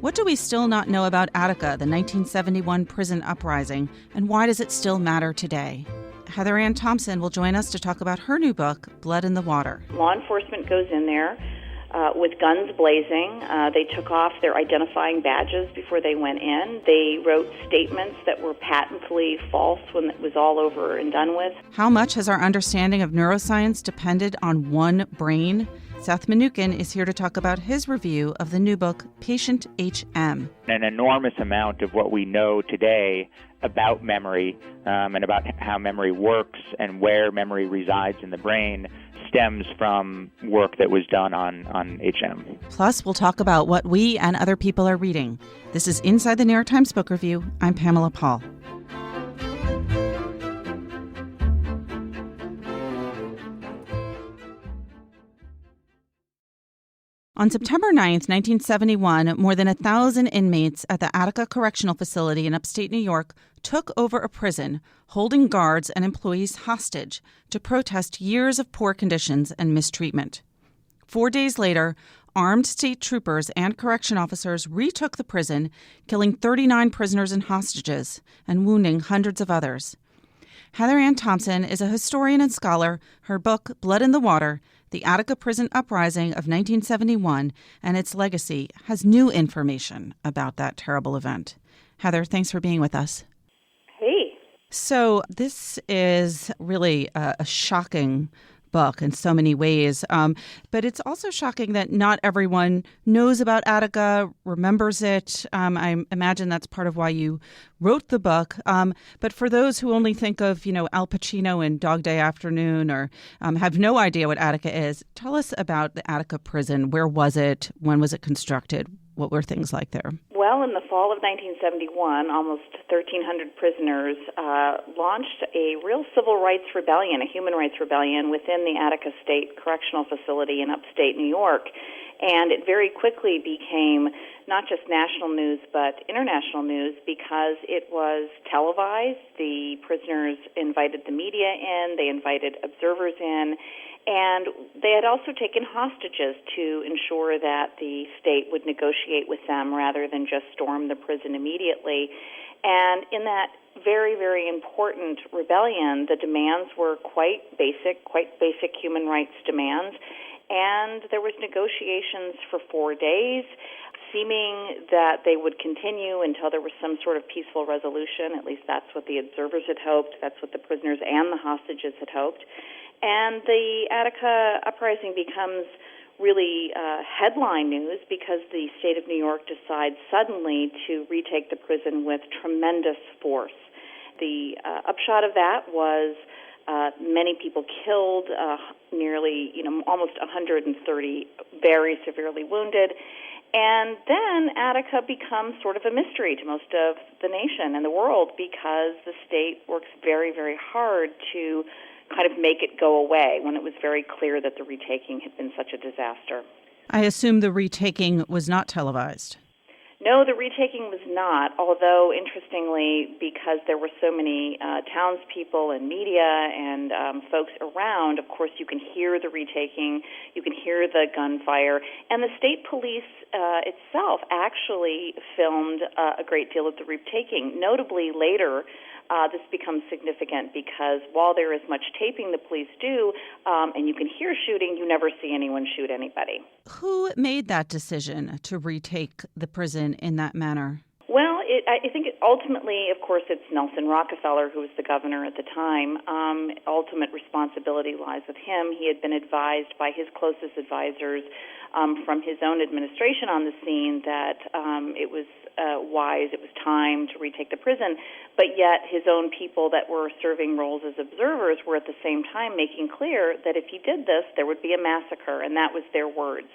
What do we still not know about Attica, the 1971 prison uprising, and why does it still matter today? Heather Ann Thompson will join us to talk about her new book, Blood in the Water. Law enforcement goes in there with guns blazing. They took off their identifying badges before they went in. They wrote statements that were patently false when it was all over and done with. How much has our understanding of neuroscience depended on one brain? Seth Mnookin is here to talk about his review of the new book, Patient HM. An enormous amount of what we know today about memory and about how memory works and where memory resides in the brain stems from work that was done on HM. Plus, we'll talk about what we and other people are reading. This is Inside the New York Times Book Review. I'm Pamela Paul. On September 9th, 1971, more than 1,000 inmates at the Attica Correctional Facility in upstate New York took over a prison, holding guards and employees hostage to protest years of poor conditions and mistreatment. 4 days later, armed state troopers and correction officers retook the prison, killing 39 prisoners and hostages and wounding hundreds of others. Heather Ann Thompson is a historian and scholar. Her book, Blood in the Water, The Attica Prison Uprising of 1971 and Its Legacy, has new information about that terrible event. Heather, thanks for being with us. Hey. So this is really a shocking book in so many ways, but it's also shocking that not everyone knows about Attica, remembers it. I imagine that's part of why you wrote the book. But for those who only think of, Al Pacino in Dog Day Afternoon or have no idea what Attica is, tell us about the Attica prison. Where was it? When was it constructed? What were things like there? Well, in the fall of 1971, almost 1,300 prisoners launched a real civil rights rebellion, a human rights rebellion within the Attica State Correctional Facility in upstate New York. And it very quickly became not just national news, but international news because it was televised. The prisoners invited the media in, they invited observers in, and they had also taken hostages to ensure that the state would negotiate with them rather than just storm the prison immediately. And in that very, very important rebellion, the demands were quite basic human rights demands. And there was negotiations for 4 days, seeming that they would continue until there was some sort of peaceful resolution. At least that's what the observers had hoped. That's what the prisoners and the hostages had hoped. And the Attica uprising becomes really headline news because the state of New York decides suddenly to retake the prison with tremendous force. The upshot of that was many people killed, nearly, almost 130 very severely wounded. And then Attica becomes sort of a mystery to most of the nation and the world because the state works very, very hard to kind of make it go away when it was very clear that the retaking had been such a disaster. I assume the retaking was not televised. No, the retaking was not, although interestingly, because there were so many townspeople and media and folks around, of course you can hear the retaking, you can hear the gunfire, and the state police itself actually filmed a great deal of the retaking. Notably later, this becomes significant because while there is much taping the police do, and you can hear shooting, you never see anyone shoot anybody. Who made that decision to retake the prison in that manner? Well, I think ultimately, of course, it's Nelson Rockefeller, who was the governor at the time. Ultimate responsibility lies with him. He had been advised by his closest advisors from his own administration on the scene that it was wise, it was time to retake the prison, but yet his own people that were serving roles as observers were at the same time making clear that if he did this, there would be a massacre, and that was their words.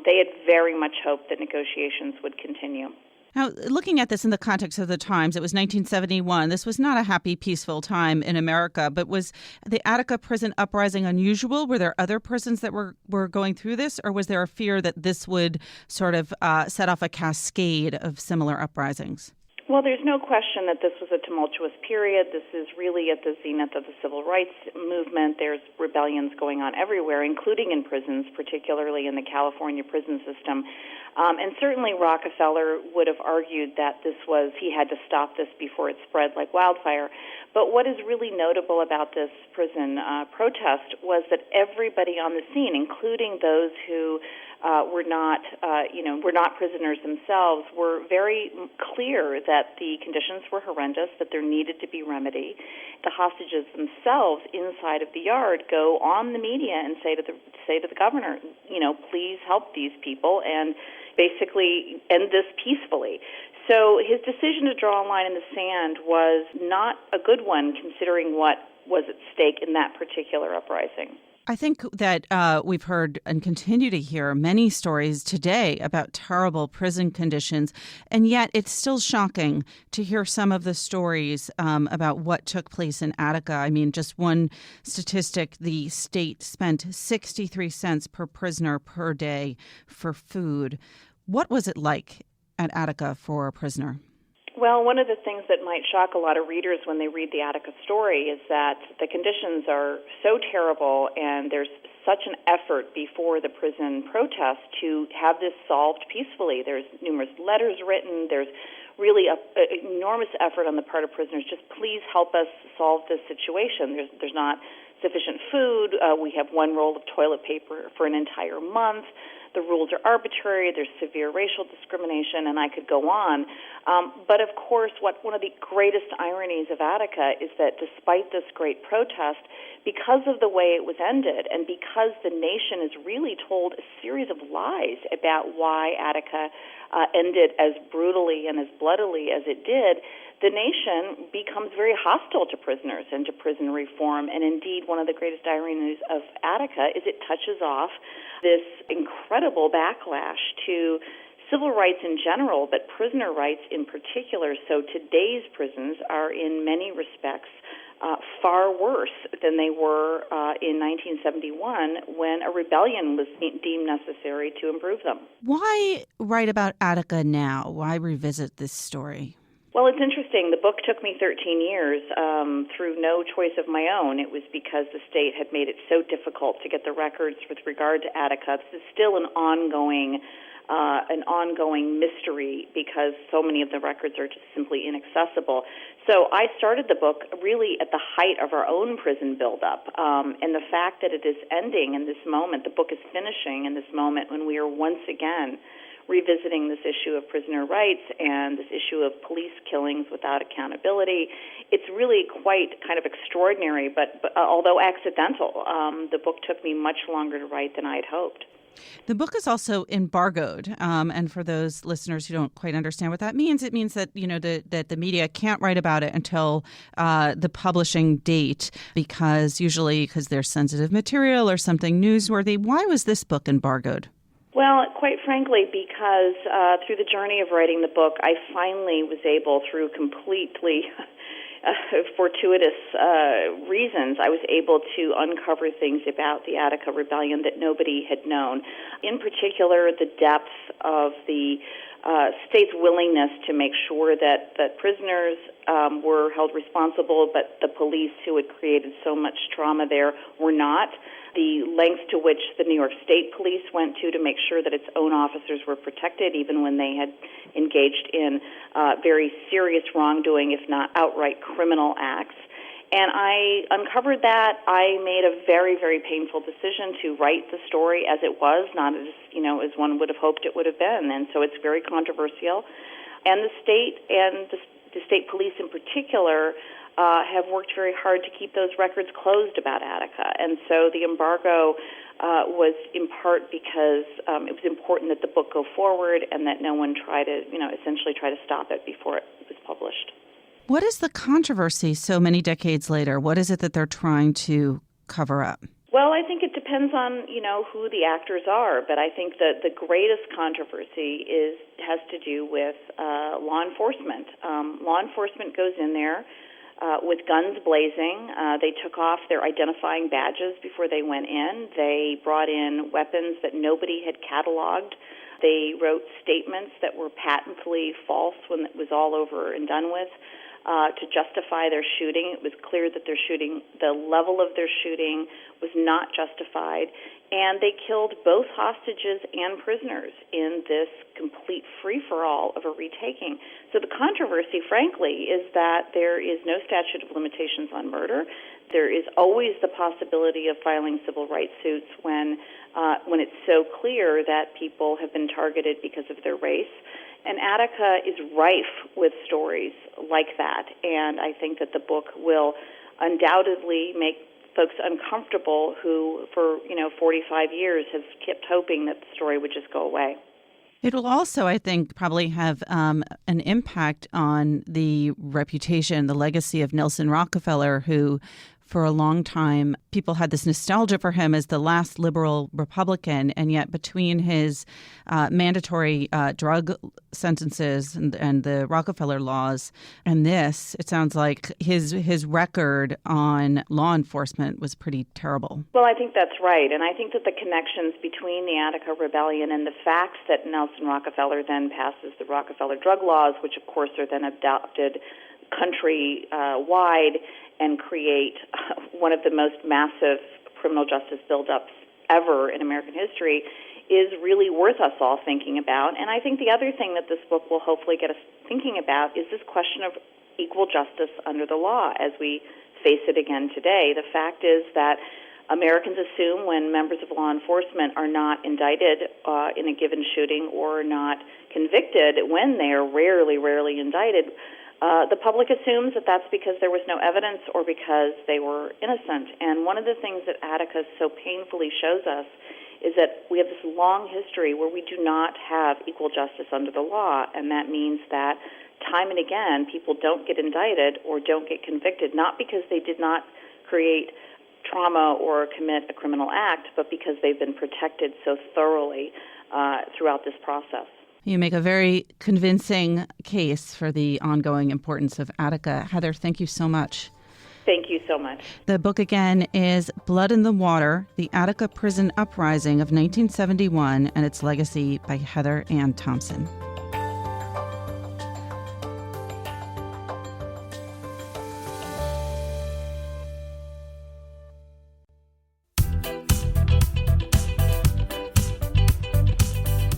They had very much hoped that negotiations would continue. Now, looking at this in the context of the times, it was 1971. This was not a happy, peaceful time in America, but was the Attica prison uprising unusual? Were there other prisons that were going through this, or was there a fear that this would sort of set off a cascade of similar uprisings? Well, there's no question that this was a tumultuous period. This is really at the zenith of the civil rights movement. There's rebellions going on everywhere, including in prisons, particularly in the California prison system. And certainly Rockefeller would have argued that he had to stop this before it spread like wildfire. But what is really notable about this prison protest was that everybody on the scene, including those who were not prisoners themselves, were very clear that the conditions were horrendous, that there needed to be remedy. The hostages themselves inside of the yard go on the media and say to the governor, please help these people and basically end this peacefully. So his decision to draw a line in the sand was not a good one, considering what was at stake in that particular uprising. I think that we've heard and continue to hear many stories today about terrible prison conditions, and yet it's still shocking to hear some of the stories about what took place in Attica. I mean, just one statistic, the state spent 63 cents per prisoner per day for food. What was it like at Attica for a prisoner? Well, one of the things that might shock a lot of readers when they read the Attica story is that the conditions are so terrible, and there's such an effort before the prison protest to have this solved peacefully. There's numerous letters written. There's really an enormous effort on the part of prisoners. Just please help us solve this situation. There's not sufficient food. We have one roll of toilet paper for an entire month. The rules are arbitrary. There's severe racial discrimination, and I could go on. But of course, one of the greatest ironies of Attica is that despite this great protest, because of the way it was ended, and because the nation is really told a series of lies about why Attica ended as brutally and as bloodily as it did, the nation becomes very hostile to prisoners and to prison reform. And indeed, one of the greatest ironies of Attica is it touches off this incredible backlash to civil rights in general, but prisoner rights in particular. So today's prisons are in many respects far worse than they were in 1971 when a rebellion was deemed necessary to improve them. Why write about Attica now? Why revisit this story? Well, it's interesting. The book took me 13 years through no choice of my own. It was because the state had made it so difficult to get the records with regard to Attica. This is still an ongoing mystery because so many of the records are just simply inaccessible. So I started the book really at the height of our own prison buildup, and the fact that it is ending in this moment, the book is finishing in this moment when we are once again revisiting this issue of prisoner rights and this issue of police killings without accountability. It's really quite kind of extraordinary, but although accidental, the book took me much longer to write than I had hoped. The book is also embargoed, and for those listeners who don't quite understand what that means, it means that that the media can't write about it until the publishing date, because there's sensitive material or something newsworthy. Why was this book embargoed? Well, quite frankly, because through the journey of writing the book, I finally was able, through completely fortuitous reasons, I was able to uncover things about the Attica Rebellion that nobody had known. In particular, the depth of the state's willingness to make sure that prisoners were held responsible, but the police who had created so much trauma there were not. The length to which the New York State Police went to make sure that its own officers were protected, even when they had engaged in very serious wrongdoing, if not outright criminal acts. And I uncovered that. I made a very, very painful decision to write the story as it was, not as one would have hoped it would have been. And so it's very controversial. And the state and the state police in particular have worked very hard to keep those records closed about Attica. And so the embargo was in part because it was important that the book go forward and that no one essentially try to stop it before it was published. What is the controversy so many decades later? What is it that they're trying to cover up? Well, I think it depends on, who the actors are, but I think that the greatest controversy has to do with law enforcement. Law enforcement goes in there. with guns blazing. They took off their identifying badges before they went in. They brought in weapons that nobody had cataloged. They wrote statements that were patently false when it was all over and done with to justify their shooting. It was clear that the level of their shooting was not justified. And they killed both hostages and prisoners in this complete free-for-all of a retaking. So the controversy, frankly, is that there is no statute of limitations on murder. There is always the possibility of filing civil rights suits when it's so clear that people have been targeted because of their race. And Attica is rife with stories like that, and I think that the book will undoubtedly make folks uncomfortable who, for 45 years, have kept hoping that the story would just go away. It will also, I think, probably have an impact on the reputation, the legacy of Nelson Rockefeller, who for a long time, people had this nostalgia for him as the last liberal Republican, and yet between his mandatory drug sentences and the Rockefeller laws and this, it sounds like his record on law enforcement was pretty terrible. Well, I think that's right, and I think that the connections between the Attica Rebellion and the fact that Nelson Rockefeller then passes the Rockefeller drug laws, which of course are then adopted country-wide, and create one of the most massive criminal justice buildups ever in American history, is really worth us all thinking about. And I think the other thing that this book will hopefully get us thinking about is this question of equal justice under the law as we face it again today. The fact is that Americans assume when members of law enforcement are not indicted in a given shooting or not convicted, when they are rarely indicted, the public assumes that that's because there was no evidence or because they were innocent. And one of the things that Attica so painfully shows us is that we have this long history where we do not have equal justice under the law, and that means that time and again people don't get indicted or don't get convicted, not because they did not create trauma or commit a criminal act, but because they've been protected so thoroughly throughout this process. You make a very convincing case for the ongoing importance of Attica. Heather, thank you so much. Thank you so much. The book again is Blood in the Water, The Attica Prison Uprising of 1971 and Its Legacy by Heather Ann Thompson.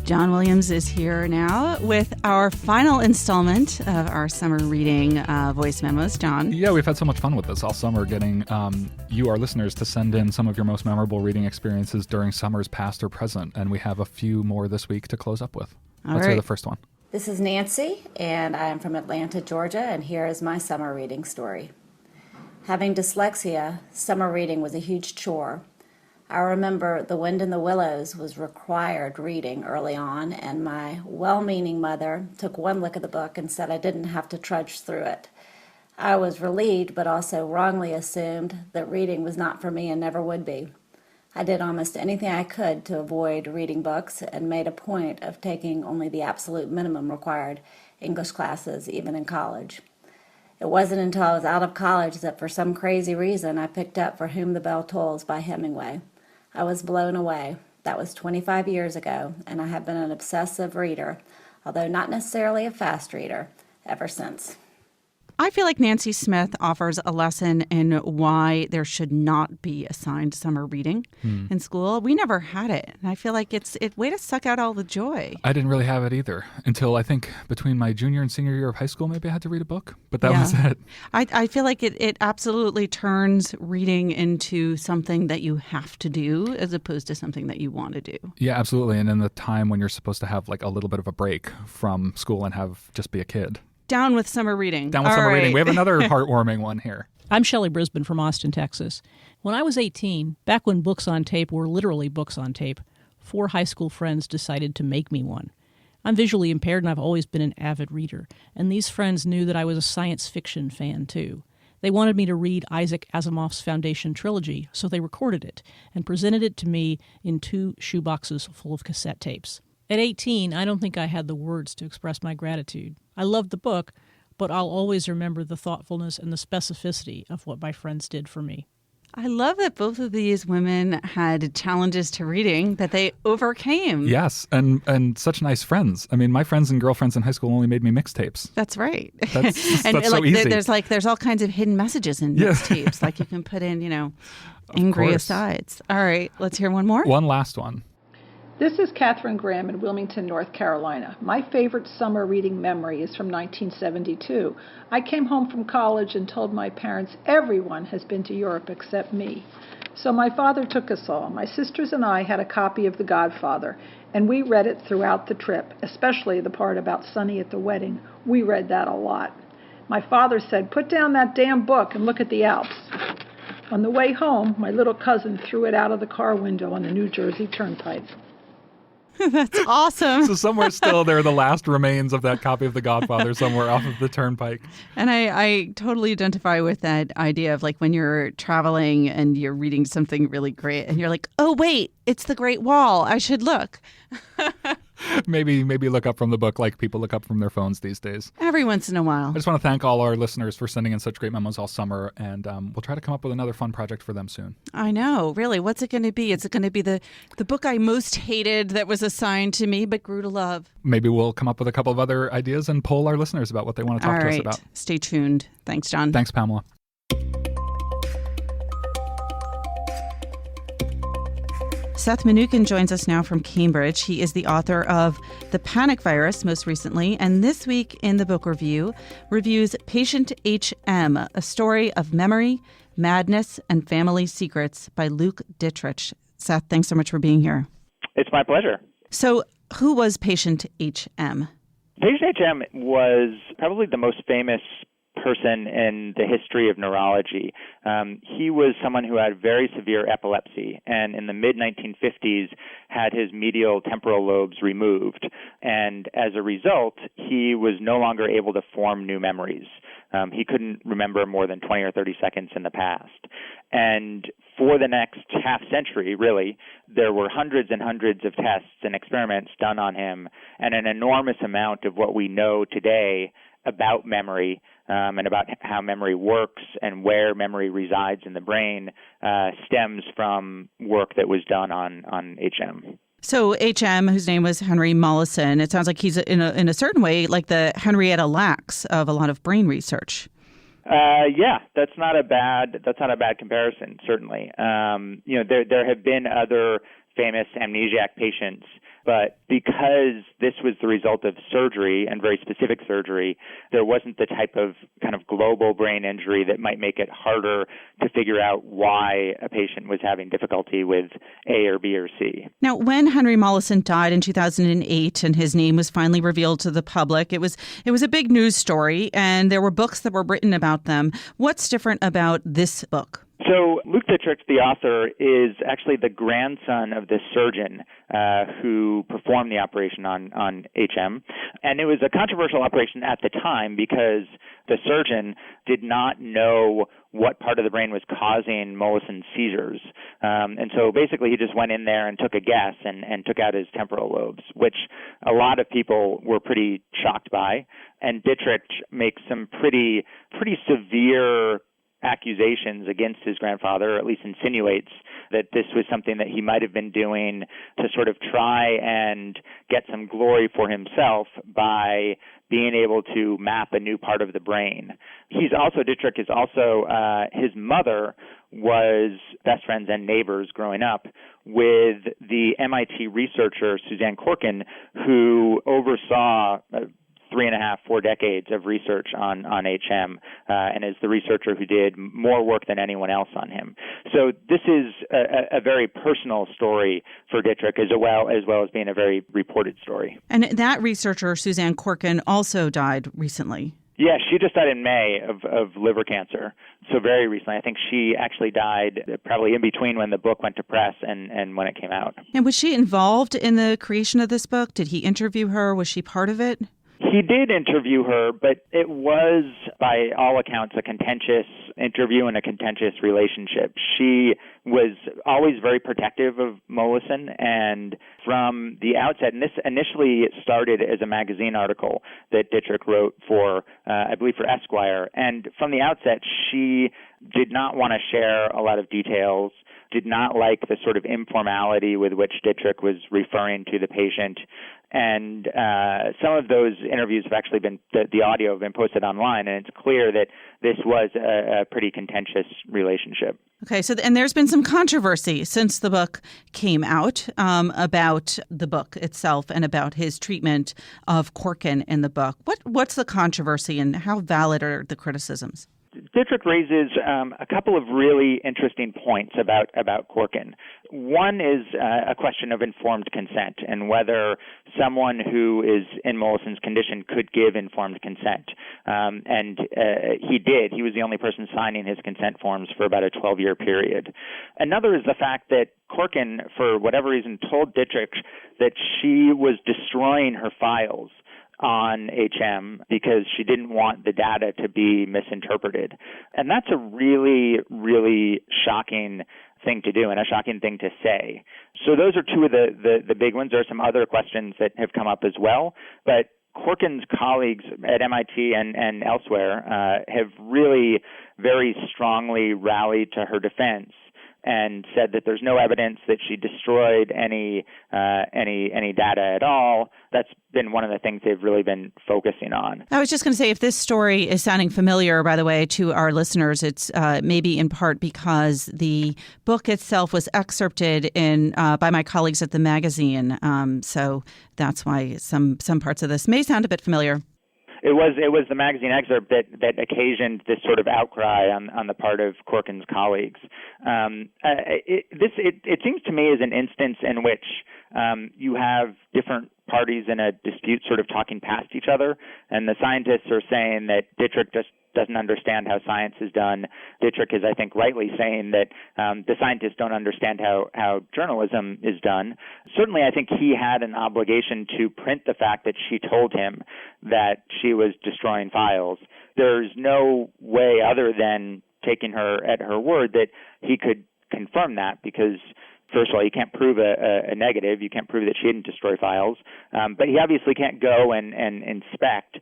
John Williams is here now with our final installment of our summer reading voice memos. John? Yeah, we've had so much fun with this all summer, getting you, our listeners, to send in some of your most memorable reading experiences during summers past or present. And we have a few more this week to close up with. Let's hear the first one. This is Nancy, and I am from Atlanta, Georgia, and here is my summer reading story. Having dyslexia, summer reading was a huge chore. I remember The Wind in the Willows was required reading early on, and my well-meaning mother took one look at the book and said I didn't have to trudge through it. I was relieved, but also wrongly assumed that reading was not for me and never would be. I did almost anything I could to avoid reading books and made a point of taking only the absolute minimum required English classes, even in college. It wasn't until I was out of college that for some crazy reason I picked up For Whom the Bell Tolls by Hemingway. I was blown away. That was 25 years ago, and I have been an obsessive reader, although not necessarily a fast reader, ever since. I feel like Nancy Smith offers a lesson in why there should not be assigned summer reading in school. We never had it. And I feel like it's a way to suck out all the joy. I didn't really have it either until I think between my junior and senior year of high school, maybe I had to read a book, but that was it. I feel like it absolutely turns reading into something that you have to do as opposed to something that you want to do. Yeah, absolutely. And in the time when you're supposed to have like a little bit of a break from school and just be a kid. Down with summer reading. Down with summer reading. We have another heartwarming one here. I'm Shelley Brisbane from Austin, Texas. When I was 18, back when books on tape were literally books on tape, 4 high school friends decided to make me one. I'm visually impaired and I've always been an avid reader, and these friends knew that I was a science fiction fan too. They wanted me to read Isaac Asimov's Foundation trilogy, so they recorded it and presented it to me in 2 shoeboxes full of cassette tapes. At 18, I don't think I had the words to express my gratitude. I loved the book, but I'll always remember the thoughtfulness and the specificity of what my friends did for me. I love that both of these women had challenges to reading that they overcame. Yes, and such nice friends. I mean, my friends and girlfriends in high school only made me mixtapes. That's right. That's and so easy. There's all kinds of hidden messages in mixtapes. Like you can put in, angry asides. All right, let's hear one more. One last one. This is Catherine Graham in Wilmington, North Carolina. My favorite summer reading memory is from 1972. I came home from college and told my parents everyone has been to Europe except me. So my father took us all. My sisters and I had a copy of The Godfather, and we read it throughout the trip, especially the part about Sonny at the wedding. We read that a lot. My father said, "Put down that damn book and look at the Alps." On the way home, my little cousin threw it out of the car window on the New Jersey Turnpike. That's awesome. So somewhere still there are the last remains of that copy of The Godfather somewhere off of the turnpike. And I totally identify with that idea of like when you're traveling and you're reading something really great and you're like, oh, wait, it's the Great Wall. I should look. Maybe look up from the book like people look up from their phones these days. Every once in a while. I just want to thank all our listeners for sending in such great memos all summer, and we'll try to come up with another fun project for them soon. I know. Really, what's it going to be? Is it going to be the book I most hated that was assigned to me but grew to love? Maybe we'll come up with a couple of other ideas and poll our listeners about what they want to talk to us about. Stay tuned. Thanks, John. Thanks, Pamela. Seth Mnookin joins us now from Cambridge. He is the author of The Panic Virus most recently, and this week in the book review, reviews Patient HM, a story of memory, madness, and family secrets by Luke Dittrich. Seth, thanks so much for being here. It's my pleasure. So who was Patient HM? Patient HM was probably the most famous person in the history of neurology. He was someone who had very severe epilepsy, and in the mid-1950s had his medial temporal lobes removed. And as a result, he was no longer able to form new memories. He couldn't remember more than 20 or 30 seconds in the past. And for the next half century, really, there were hundreds and hundreds of tests and experiments done on him, and an enormous amount of what we know today about memory and about how memory works and where memory resides in the brain stems from work that was done on HM. So HM, whose name was Henry Mollison, it sounds like he's in a certain way like the Henrietta Lacks of a lot of brain research. Yeah, that's not a bad comparison. Certainly, there have been other famous amnesiac patients, but because this was the result of surgery and very specific surgery, there wasn't the type of kind of global brain injury that might make it harder to figure out why a patient was having difficulty with A or B or C. Now, when Henry Mollison died in 2008 and his name was finally revealed to the public, it was a big news story, and there were books that were written about them. What's different about this book? So Luke Dittrich, the author, is actually the grandson of this surgeon who performed the operation on HM. And it was a controversial operation at the time because the surgeon did not know what part of the brain was causing Mollison's seizures. And so basically he just went in there and took a guess and took out his temporal lobes, which a lot of people were pretty shocked by. And Dittrich makes some pretty severe accusations against his grandfather, or at least insinuates that this was something that he might have been doing to sort of try and get some glory for himself by being able to map a new part of the brain. Dittrich is also, his mother was best friends and neighbors growing up with the MIT researcher Suzanne Corkin, who oversaw 3.5-4 decades of research on HM and is the researcher who did more work than anyone else on him. So this is a very personal story for Dittrich as well as being a very reported story. And that researcher, Suzanne Corkin, also died recently. Yeah, she just died in May of liver cancer. So very recently. I think she actually died probably in between when the book went to press and when it came out. And was she involved in the creation of this book? Did he interview her? Was she part of it? He did interview her, but it was, by all accounts, a contentious interview and a contentious relationship. She was always very protective of Mollison, and from the outset, and this initially started as a magazine article that Dittrich wrote for, I believe, for Esquire, and from the outset, she did not want to share a lot of details, did not like the sort of informality with which Dittrich was referring to the patient. And some of those interviews have actually been, the audio have been posted online, and it's clear that this was a pretty contentious relationship. Okay, so and there's been some controversy since the book came out about the book itself and about his treatment of Corkin in the book. What's the controversy, and how valid are the criticisms? Dittrich raises a couple of really interesting points about Corkin. One is a question of informed consent and whether someone who is in Mollison's condition could give informed consent. And he did. He was the only person signing his consent forms for about a 12-year period. Another is the fact that Corkin, for whatever reason, told Dittrich that she was destroying her files on HM because she didn't want the data to be misinterpreted. And that's a really, really shocking thing to do and a shocking thing to say. So those are two of the big ones. There are some other questions that have come up as well, but Corkin's colleagues at MIT and elsewhere have really very strongly rallied to her defense and said that there's no evidence that she destroyed any data at all. That's been one of the things they've really been focusing on. I was just going to say, if this story is sounding familiar, by the way, to our listeners, it's maybe in part because the book itself was excerpted by my colleagues at the magazine. So that's why some parts of this may sound a bit familiar. It was the magazine excerpt that occasioned this sort of outcry on the part of Corkin's colleagues. It seems to me as an instance in which you have different parties in a dispute sort of talking past each other, and the scientists are saying that Dittrich just doesn't understand how science is done. Dittrich is, I think, rightly saying that the scientists don't understand how journalism is done. Certainly, I think he had an obligation to print the fact that she told him that she was destroying files. There's no way other than taking her at her word that he could confirm that, because first of all, you can't prove a negative. You can't prove that she didn't destroy files. But he obviously can't go and inspect,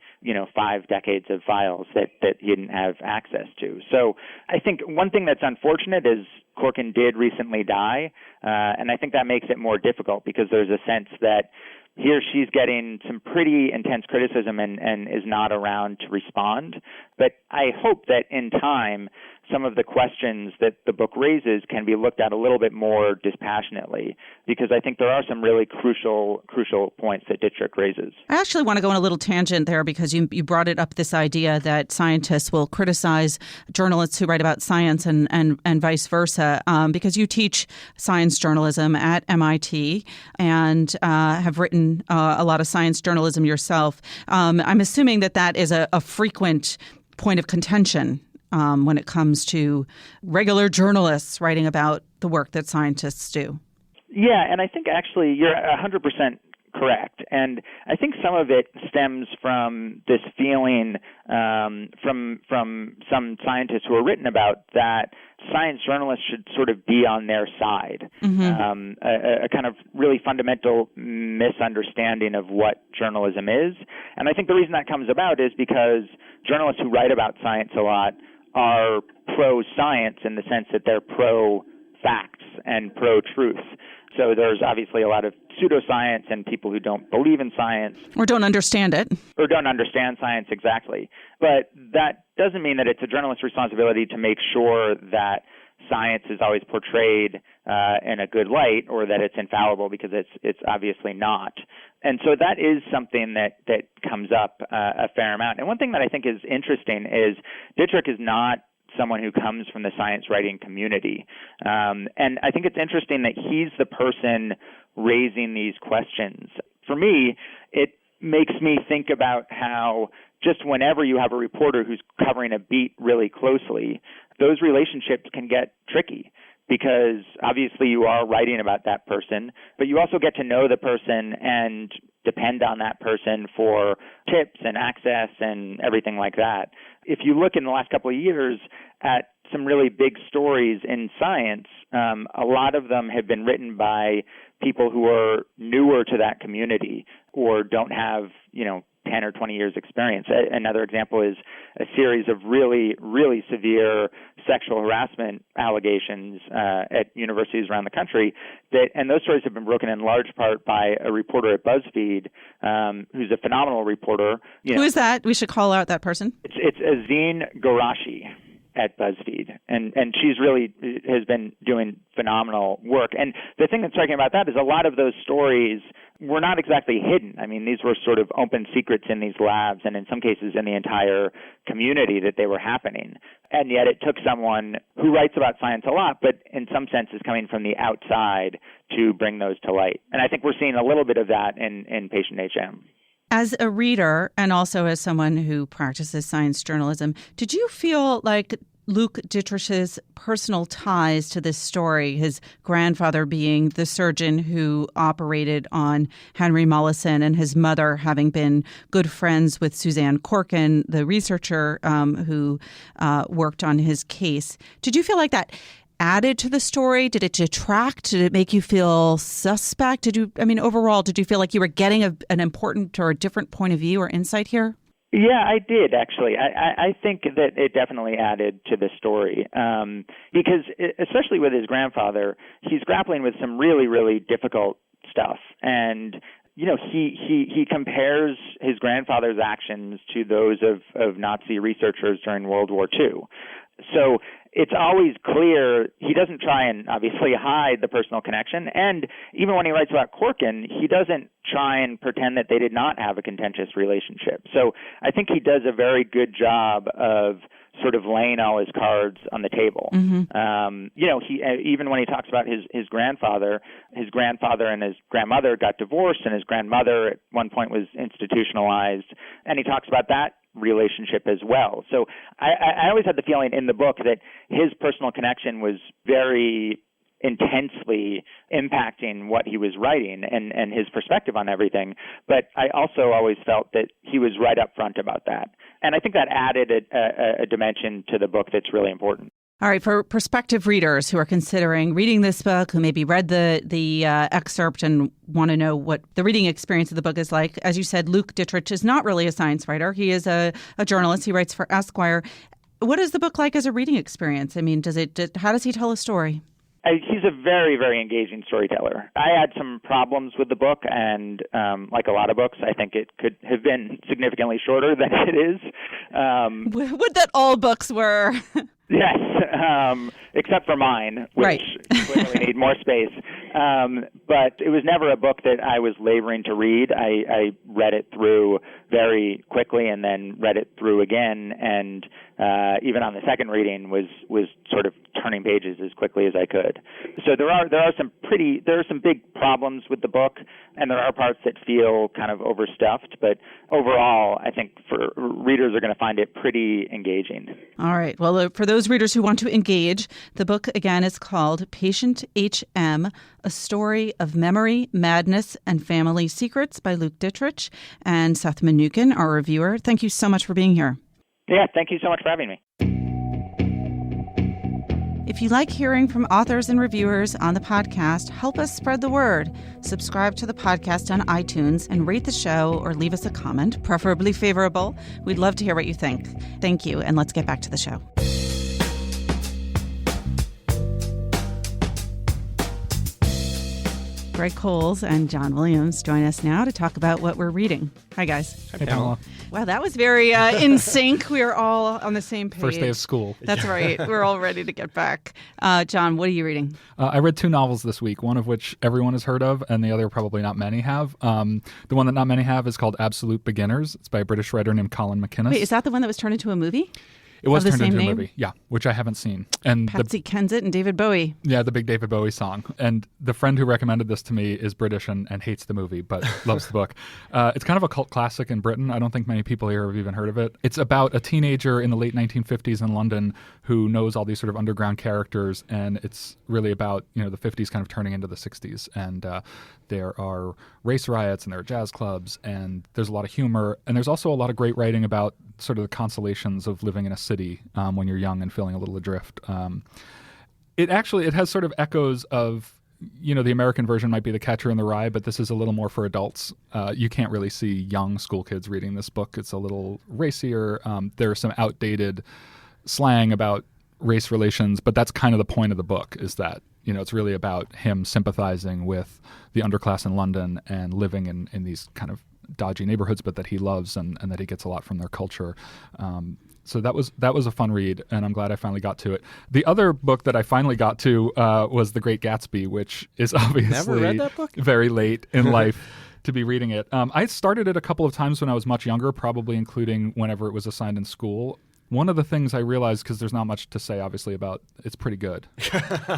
5 decades of files that he didn't have access to. So I think one thing that's unfortunate is Corkin did recently die. And I think that makes it more difficult because there's a sense that here she's getting some pretty intense criticism and is not around to respond. But I hope that in time, some of the questions that the book raises can be looked at a little bit more dispassionately, because I think there are some really crucial points that Dittrich raises. I actually want to go on a little tangent there because you brought it up, this idea that scientists will criticize journalists who write about science and vice versa, because you teach science journalism at MIT and have written a lot of science journalism yourself. I'm assuming that is a frequent point of contention when it comes to regular journalists writing about the work that scientists do. Yeah, and I think actually you're 100% correct. And I think some of it stems from this feeling from some scientists who are written about that science journalists should sort of be on their side. Mm-hmm. A kind of really fundamental misunderstanding of what journalism is. And I think the reason that comes about is because journalists who write about science a lot are pro-science in the sense that they're pro-facts and pro-truth. So there's obviously a lot of pseudoscience and people who don't believe in science. Or don't understand it. Or don't understand science, exactly. But that doesn't mean that it's a journalist's responsibility to make sure that science is always portrayed in a good light or that it's infallible, because it's obviously not. And so that is something that comes up a fair amount. And one thing that I think is interesting is Dittrich is not someone who comes from the science writing community. And I think it's interesting that he's the person raising these questions. For me, it makes me think about how just whenever you have a reporter who's covering a beat really closely, those relationships can get tricky, because obviously you are writing about that person, but you also get to know the person, and depend on that person for tips and access and everything like that. If you look in the last couple of years at some really big stories in science, a lot of them have been written by people who are newer to that community or don't have, 10 or 20 years experience. Another example is a series of really, really severe sexual harassment allegations at universities around the country. And those stories have been broken in large part by a reporter at BuzzFeed who's a phenomenal reporter. Who is that? We should call out that person. It's Azine Ghorashi at BuzzFeed, and she's really has been doing phenomenal work. And the thing that's striking about that is a lot of those stories were not exactly hidden. I mean, these were sort of open secrets in these labs, and in some cases in the entire community that they were happening. And yet it took someone who writes about science a lot, but in some sense is coming from the outside to bring those to light. And I think we're seeing a little bit of that in Patient HM. As a reader and also as someone who practices science journalism, did you feel like Luke Dittrich's personal ties to this story, his grandfather being the surgeon who operated on Henry Mollison and his mother having been good friends with Suzanne Corkin, the researcher who worked on his case, did you feel like that added to the story? Did it detract? Did it make you feel suspect? Overall, did you feel like you were getting an important or a different point of view or insight here? Yeah, I did, actually. I think that it definitely added to the story because, especially with his grandfather, he's grappling with some really, really difficult stuff. And he compares his grandfather's actions to those of Nazi researchers during World War II. So it's always clear he doesn't try and obviously hide the personal connection. And even when he writes about Corkin, he doesn't try and pretend that they did not have a contentious relationship. So I think he does a very good job of sort of laying all his cards on the table. Mm-hmm. He even when he talks about his grandfather and his grandmother got divorced, and his grandmother at one point was institutionalized, and he talks about that relationship as well. So I always had the feeling in the book that his personal connection was very intensely impacting what he was writing and his perspective on everything. But I also always felt that he was right up front about that. And I think that added a dimension to the book that's really important. All right, for prospective readers who are considering reading this book, who maybe read the excerpt and want to know what the reading experience of the book is like, as you said, Luke Dittrich is not really a science writer. He is a journalist. He writes for Esquire. What is the book like as a reading experience? I mean, how does he tell a story? He's a very, very engaging storyteller. I had some problems with the book, and like a lot of books, I think it could have been significantly shorter than it is. Would that all books were? Yes, except for mine, which clearly need more space. But it was never a book that I was laboring to read. I read it through very quickly and then read it through again, and even on the second reading was sort of turning pages as quickly as I could. So there are some big problems with the book, and there are parts that feel kind of overstuffed. But overall, I think for readers are going to find it pretty engaging. All right. Well, for those readers who want to engage, the book again is called Patient HM: A Story of Memory, Madness, and Family Secrets by Luke Dittrich and Seth Mnookin, our reviewer. Thank you so much for being here. Yeah, thank you so much for having me. If you like hearing from authors and reviewers on the podcast, help us spread the word. Subscribe to the podcast on iTunes and rate the show or leave us a comment, preferably favorable. We'd love to hear what you think. Thank you, and let's get back to the show. Greg Cowles and John Williams join us now to talk about what we're reading. Hi, guys. Hey, Pamela. Wow, that was very in sync. We are all on the same page. First day of school. That's right. We're all ready to get back. John, what are you reading? I read 2 novels this week, one of which everyone has heard of, and the other probably not many have. The one that not many have is called Absolute Beginners. It's by a British writer named Colin McInnes. Wait, is that the one that was turned into a movie? It was the turned same into name? a movie, yeah, which I haven't seen. And Patsy Kensit and David Bowie. Yeah, the big David Bowie song. And the friend who recommended this to me is British and hates the movie, but loves the book. It's kind of a cult classic in Britain. I don't think many people here have even heard of it. It's about a teenager in the late 1950s in London who knows all these sort of underground characters, and it's really about, the 50s kind of turning into the 60s. And there are race riots and there are jazz clubs and there's a lot of humor. And there's also a lot of great writing about sort of the consolations of living in a city when you're young and feeling a little adrift. It has sort of echoes of, the American version might be The Catcher in the Rye, but this is a little more for adults. You can't really see young school kids reading this book. It's a little racier. There's some outdated slang about race relations, but that's kind of the point of the book, is that, it's really about him sympathizing with the underclass in London and living in these kind of dodgy neighborhoods, but that he loves and that he gets a lot from their culture. So that was a fun read, and I'm glad I finally got to it. The other book that I finally got to was The Great Gatsby, which is obviously Never read that book? Very late in life to be reading it. I started it a couple of times when I was much younger, probably including whenever it was assigned in school. One of the things I realized, because there's not much to say, obviously, about it's pretty good.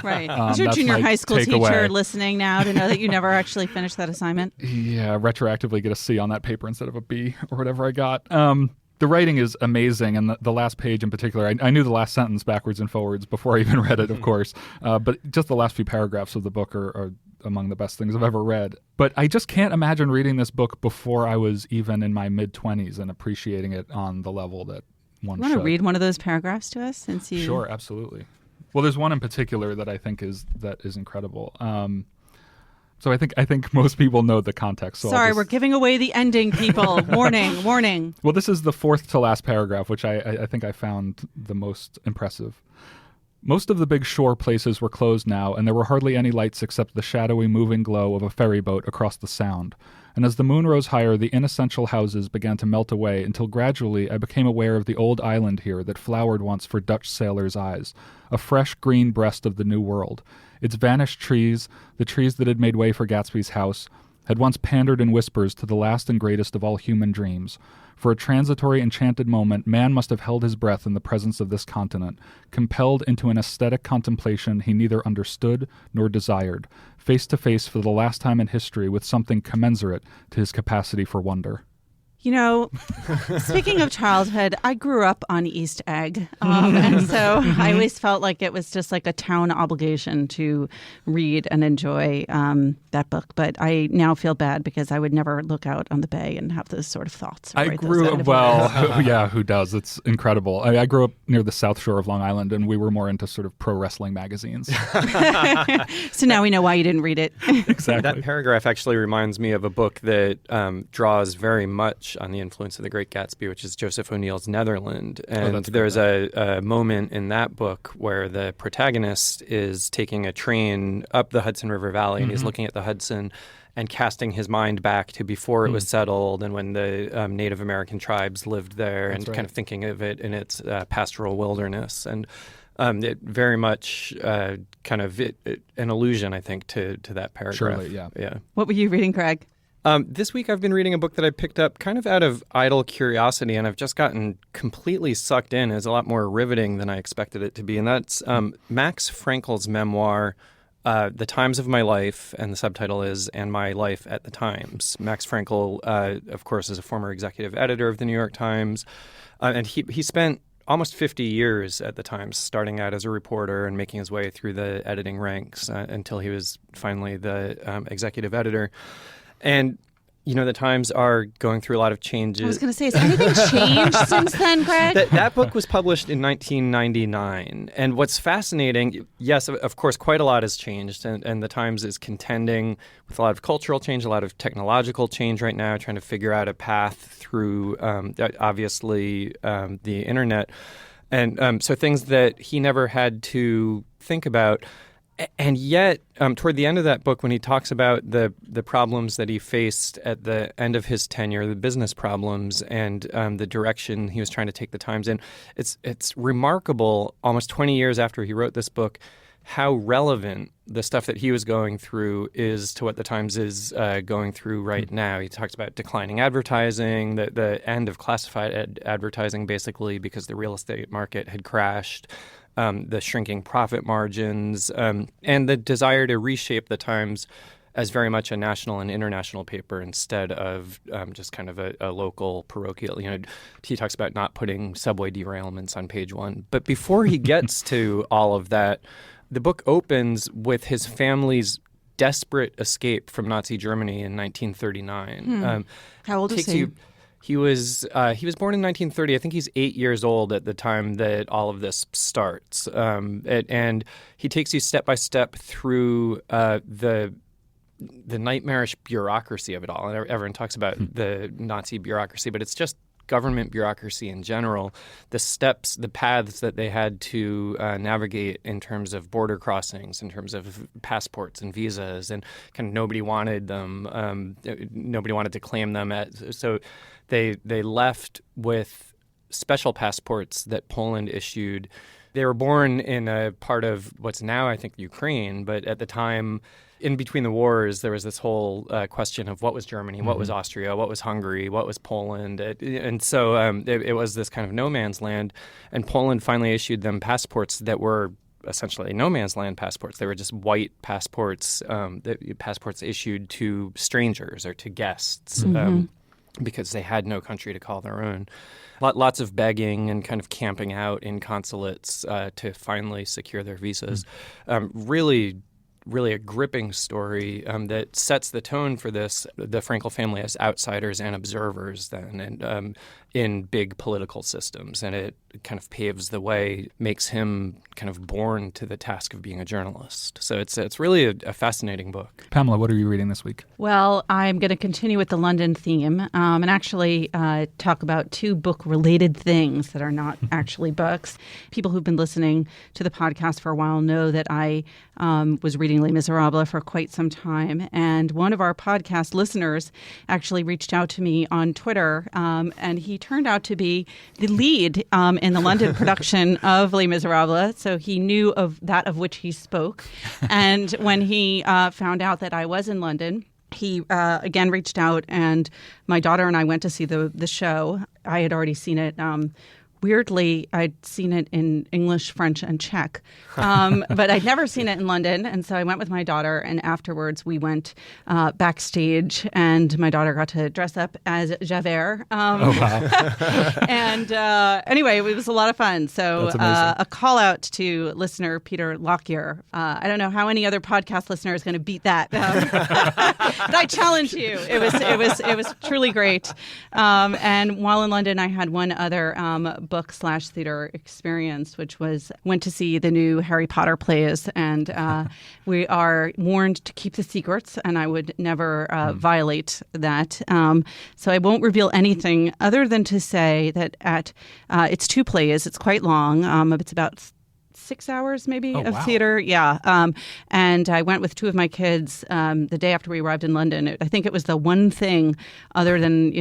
Right. Is your junior high school teacher listening now to know that you never actually finished that assignment? Yeah, retroactively get a C on that paper instead of a B or whatever I got. The writing is amazing, and the last page in particular, I knew the last sentence backwards and forwards before I even read it, of course. But just the last few paragraphs of the book are among the best things I've ever read. But I just can't imagine reading this book before I was even in my mid-20s and appreciating it on the level that one should. You want to read one of those paragraphs to us? Sure, absolutely. Well, there's one in particular that I think is incredible. So I think most people know the context. So sorry, we're giving away the ending, people. Warning, warning. Well, this is the fourth to last paragraph, which I think I found the most impressive. Most of the big shore places were closed now, and there were hardly any lights except the shadowy moving glow of a ferry boat across the Sound. And as the moon rose higher, the inessential houses began to melt away until gradually I became aware of the old island here that flowered once for Dutch sailors' eyes, a fresh green breast of the New World. Its vanished trees, the trees that had made way for Gatsby's house, had once pandered in whispers to the last and greatest of all human dreams. For a transitory, enchanted moment, man must have held his breath in the presence of this continent, compelled into an aesthetic contemplation he neither understood nor desired, face to face for the last time in history with something commensurate to his capacity for wonder. Speaking of childhood, I grew up on East Egg, and so I always felt like it was just like a town obligation to read and enjoy that book. But I now feel bad because I would never look out on the bay and have those sort of thoughts. I grew up, yeah, who does? It's incredible. I grew up near the South Shore of Long Island, and we were more into sort of pro wrestling magazines. So now we know why you didn't read it. Exactly. That paragraph actually reminds me of a book that draws very much on the influence of The Great Gatsby, which is Joseph O'Neill's Netherland. And there's a moment in that book where the protagonist is taking a train up the Hudson River Valley, and he's looking at the Hudson and casting his mind back to before it was settled and when the Native American tribes lived there. That's and kind of thinking of it in its pastoral wilderness. And it very much an allusion, I think, to that paragraph. Surely, yeah. What were you reading, Craig? This week I've been reading a book that I picked up kind of out of idle curiosity, and I've just gotten completely sucked in. It's a lot more riveting than I expected it to be, and that's Max Frankel's memoir, The Times of My Life, and the subtitle is And My Life at the Times. Max Frankel, of course, is a former executive editor of the New York Times, and he spent almost 50 years at the Times, starting out as a reporter and making his way through the editing ranks until he was finally the executive editor. And, the Times are going through a lot of changes. I was going to say, has anything changed since then, Greg? That book was published in 1999. And what's fascinating, yes, of course, quite a lot has changed. And the Times is contending with a lot of cultural change, a lot of technological change right now, trying to figure out a path through, obviously, the internet. And so things that he never had to think about. And yet, toward the end of that book, when he talks about the problems that he faced at the end of his tenure, the business problems and the direction he was trying to take the Times in, it's remarkable, almost 20 years after he wrote this book, how relevant the stuff that he was going through is to what the Times is going through right now. He talks about declining advertising, the end of classified advertising, basically, because the real estate market had crashed, the shrinking profit margins, and the desire to reshape the Times as very much a national and international paper instead of just kind of a local parochial. He talks about not putting subway derailments on page one. But before he gets to all of that, the book opens with his family's desperate escape from Nazi Germany in 1939. How old is he? He was born in 1930. I think he's 8 years old at the time that all of this starts. And he takes you step by step through the nightmarish bureaucracy of it all. And everyone talks about the Nazi bureaucracy, but it's just government bureaucracy in general, the steps, the paths that they had to navigate in terms of border crossings, in terms of passports and visas, and kind of nobody wanted them. Nobody wanted to claim them. So they left with special passports that Poland issued. They were born in a part of what's now, I think, Ukraine, but at the time, in between the wars, there was this whole question of what was Germany, what was Austria, what was Hungary, what was Poland. And so it was this kind of no man's land. And Poland finally issued them passports that were essentially no man's land passports. They were just white passports, passports issued to strangers or to guests because they had no country to call their own. Lots of begging and kind of camping out in consulates to finally secure their visas. Really a gripping story that sets the tone for the Frankel family as outsiders and observers then, and in big political systems. And it kind of paves the way, makes him kind of born to the task of being a journalist. So it's really a fascinating book. Pamela, what are you reading this week? Well, I'm going to continue with the London theme and actually talk about two book-related things that are not actually books. People who've been listening to the podcast for a while know that I was reading Les Miserables for quite some time. And one of our podcast listeners actually reached out to me on Twitter, and he turned out to be the lead in the London production of Les Miserables. So he knew of that of which he spoke. And when he found out that I was in London, he again reached out, and my daughter and I went to see the show. I had already seen it. Weirdly, I'd seen it in English, French, and Czech, but I'd never seen it in London. And so I went with my daughter, and afterwards we went backstage, and my daughter got to dress up as Javert. Oh, wow. And anyway, it was a lot of fun. So a call out to listener Peter Lockyer. I don't know how any other podcast listener is going to beat that, but I challenge you. It was truly great. And while in London, I had one other book/theater experience, which was went to see the new Harry Potter plays, and we are warned to keep the secrets, and I would never violate that. So I won't reveal anything other than to say that it's two plays. It's quite long. It's about 6 hours maybe of theater. Yeah. And I went with two of my kids the day after we arrived in London. I think it was the one thing other than,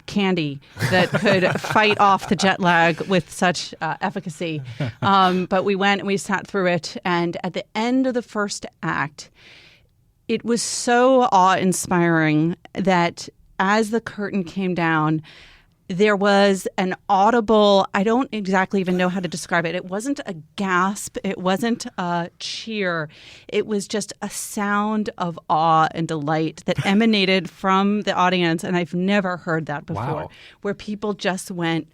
candy that could fight off the jet lag with such efficacy. But we went and we sat through it. And at the end of the first act, it was so awe-inspiring that as the curtain came down, there was an audible, I don't exactly even know how to describe it. It wasn't a gasp. It wasn't a cheer. It was just a sound of awe and delight that emanated from the audience. And I've never heard that before, where people just went,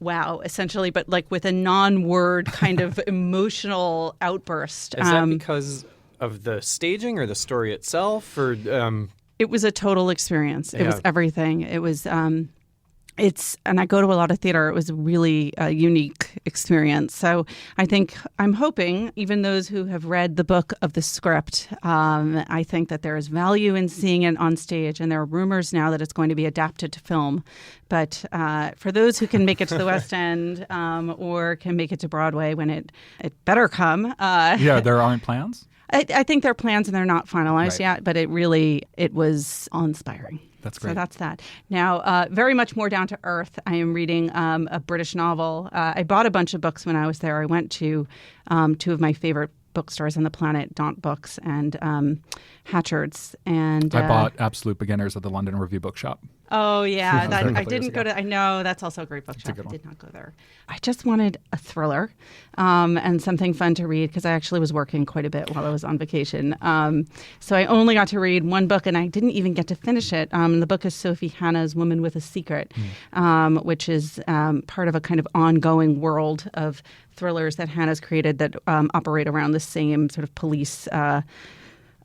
wow, essentially, but like with a non-word kind of emotional outburst. Is that because of the staging or the story itself? Or It was a total experience. It was everything. It was... and I go to a lot of theater. It was really a unique experience. So I'm hoping, even those who have read the book of the script, I think that there is value in seeing it on stage. And there are rumors now that it's going to be adapted to film. But for those who can make it to the West End or can make it to Broadway when it better come. There aren't plans? I think there are plans and they're not finalized yet. But it was awe-inspiring. That's great. So that's that. Now, very much more down to earth, I am reading a British novel. I bought a bunch of books when I was there. I went to two of my favorite bookstores on the planet, Daunt Books and Hatchards. And I bought Absolute Beginners at the London Review Bookshop. Oh, yeah. I didn't years go ago. to, I know, that's also a great It's a bookshop. good I one. did not go there. I just wanted a thriller and something fun to read because I actually was working quite a bit while I was on vacation. So I only got to read one book and I didn't even get to finish it. The book is Sophie Hannah's Woman with a Secret, which is part of a kind of ongoing world of thrillers that Hannah's created that operate around the same sort of police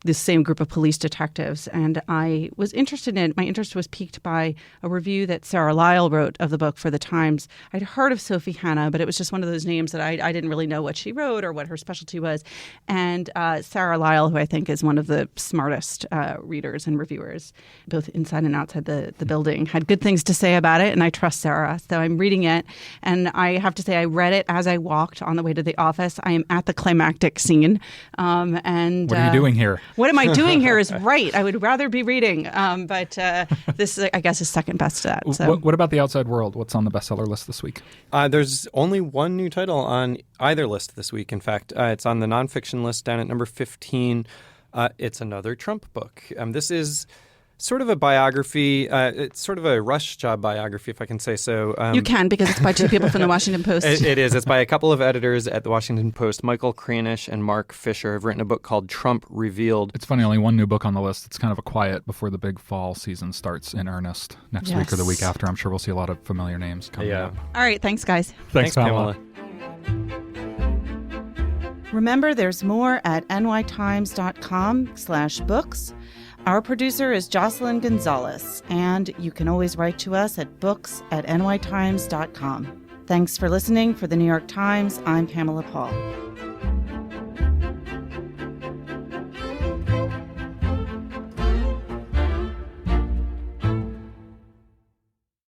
this same group of police detectives. And I was interested in it. My interest was piqued by a review that Sarah Lyle wrote of the book for The Times. I'd heard of Sophie Hannah, but it was just one of those names that I didn't really know what she wrote or what her specialty was. And Sarah Lyle, who I think is one of the smartest readers and reviewers, both inside and outside the building, had good things to say about it. And I trust Sarah. So I'm reading it. And I have to say, I read it as I walked on the way to the office. I am at the climactic scene. And What are you doing here? What am I doing here is right. I would rather be reading. But this, I guess, is second best to that. So. What about The Outside World? What's on the bestseller list this week? There's only one new title on either list this week. In fact, it's on the nonfiction list down at number 15. It's another Trump book. This is sort of a biography. It's sort of a rush job biography, if I can say so. You can, because it's by two people from the Washington Post. It is. It's by a couple of editors at the Washington Post. Michael Kranish and Mark Fisher have written a book called Trump Revealed. It's funny, only one new book on the list. It's kind of a quiet before the big fall season starts in earnest next week or the week after. I'm sure we'll see a lot of familiar names coming up. All right. Thanks, guys. Thanks, Pamela. Remember, there's more at nytimes.com/books. Our producer is Jocelyn Gonzalez, and you can always write to us at books@nytimes.com. Thanks for listening. For the New York Times, I'm Pamela Paul.